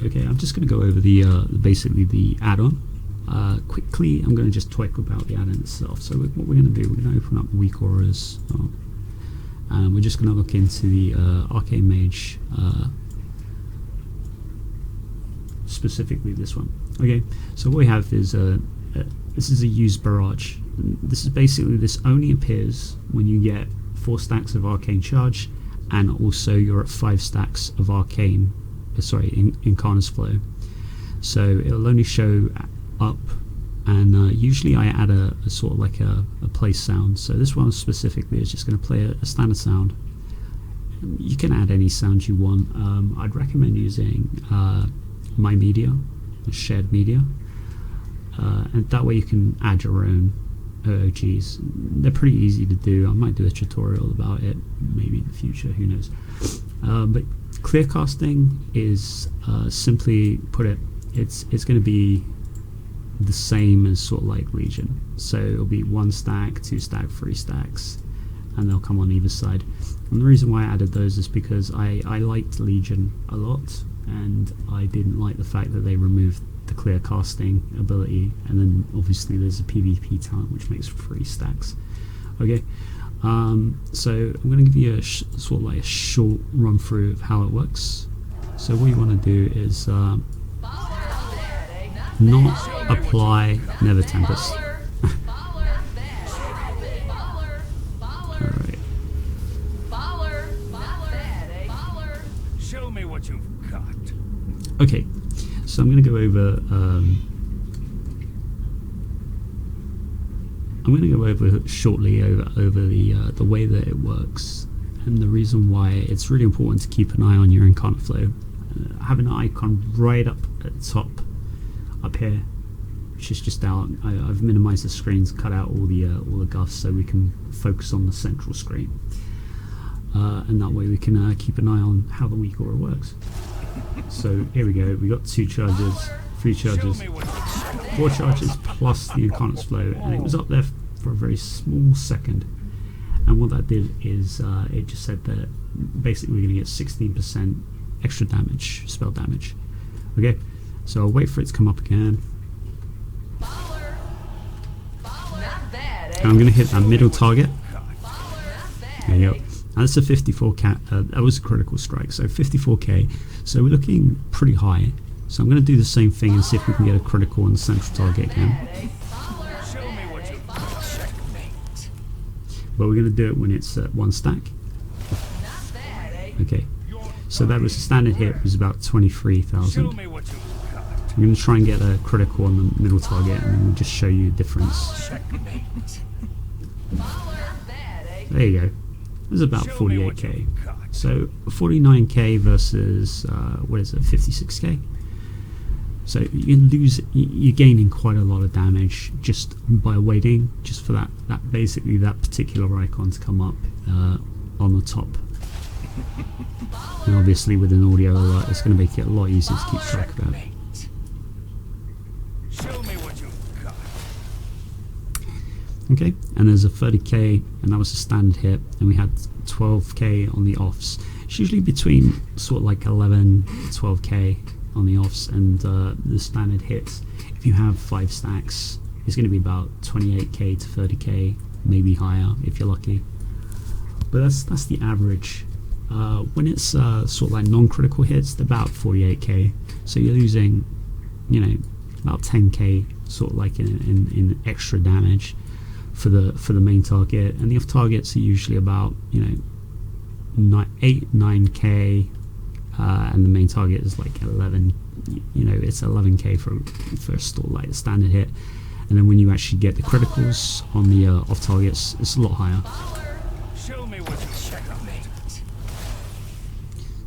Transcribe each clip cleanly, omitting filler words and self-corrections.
Okay, I'm just going to go over the basically the add-on. Quickly, I'm going to just talk about the add-on itself. So what we're going to do, we're going to open up weak auras, and we're just going to look into the arcane mage, specifically this one. Okay, so what we have is this is a used barrage. This is basically, this only appears when you get 4 stacks of arcane charge, and also you're at 5 stacks of arcane, incarnate flow. So it'll only show up, and usually I add a sort of like a place sound. So this one specifically is just going to play a standard sound. You can add any sound you want. I'd recommend using my media, shared media, and that way you can add your own OOGs. They're pretty easy to do. I might do a tutorial about it maybe in the future, who knows. But clear casting is simply put it, it's going to be the same as sort of like Legion. So it'll be 1 stack, 2 stack, 3 stacks, and they'll come on either side. And the reason why I added those is because I liked Legion a lot, and I didn't like the fact that they removed the clear casting ability, and then obviously there's a PvP talent which makes 3 stacks. Okay, so I'm going to give you a sort of like a short run through of how it works. So what you want to do is not apply Nether Tempest. Alright. Show me what you've got. Okay, so I'm going to go over shortly over the way that it works, and the reason why it's really important to keep an eye on your incarnate flow. Have an icon right up at the top, up here, which is just out. I've minimized the screens, cut out all the guffs, so we can focus on the central screen, and that way we can keep an eye on how the weak aura works. So here we go. We got 2 charges, 3 charges, 4 charges plus the incarnate flow, and it was up there for a very small second. And what that did is it just said that basically we're going to get 16% extra damage, spell damage. Okay, so I'll wait for it to come up again. And I'm going to hit that middle target. There you go. And that's a 54k. That was a critical strike, so 54k. So we're looking pretty high. So I'm going to do the same thing and see if we can get a critical on the central target again. But we're going to do it when it's at 1 stack. Okay. So that was a standard hit, was about 23,000. I'm going to try and get a critical on the middle target, and then we'll just show you the difference. There you go. It was about 48k. So 49k versus what is it, 56k. So you're gaining quite a lot of damage just by waiting, just for that basically that particular icon to come up on the top. And obviously with an audio alert, it's going to make it a lot easier to keep track of it. Okay, and there's a 30k, and that was a standard hit, and we had 12k on the offs. It's usually between sort of like 11, 12k on the offs, and the standard hits, if you have 5 stacks, it's going to be about 28k to 30k, maybe higher if you're lucky. But that's the average. When it's sort of like non-critical hits, they're about 48k. So you're losing, you know, about 10k sort of like in extra damage for the main target, and the off targets are usually about, you know, 9k, and the main target is like 11. You know, it's 11k for sort of like a standard hit, and then when you actually get the criticals on the off targets, it's a lot higher. Show me what you check on it.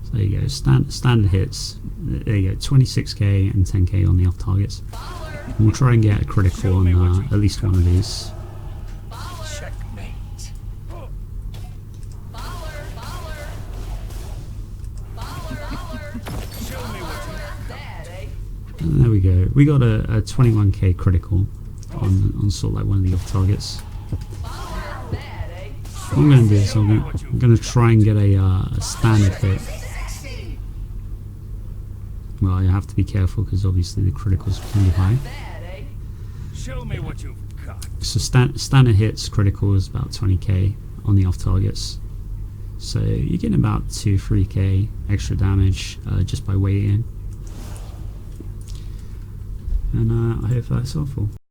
So there you go, standard hits. There you go, 26k and 10k on the off targets. And we'll try and get a critical on at least one of these. And there we go. We got a 21k critical on sort of like one of the off targets. What I'm going to do is I'm going to try and get a standard hit Well, you have to be careful because obviously the criticals can be high. Show me what you've got. So standard hits critical is about 20k on the off targets. So you're getting about 2-3k extra damage just by waiting. And I hope that's helpful.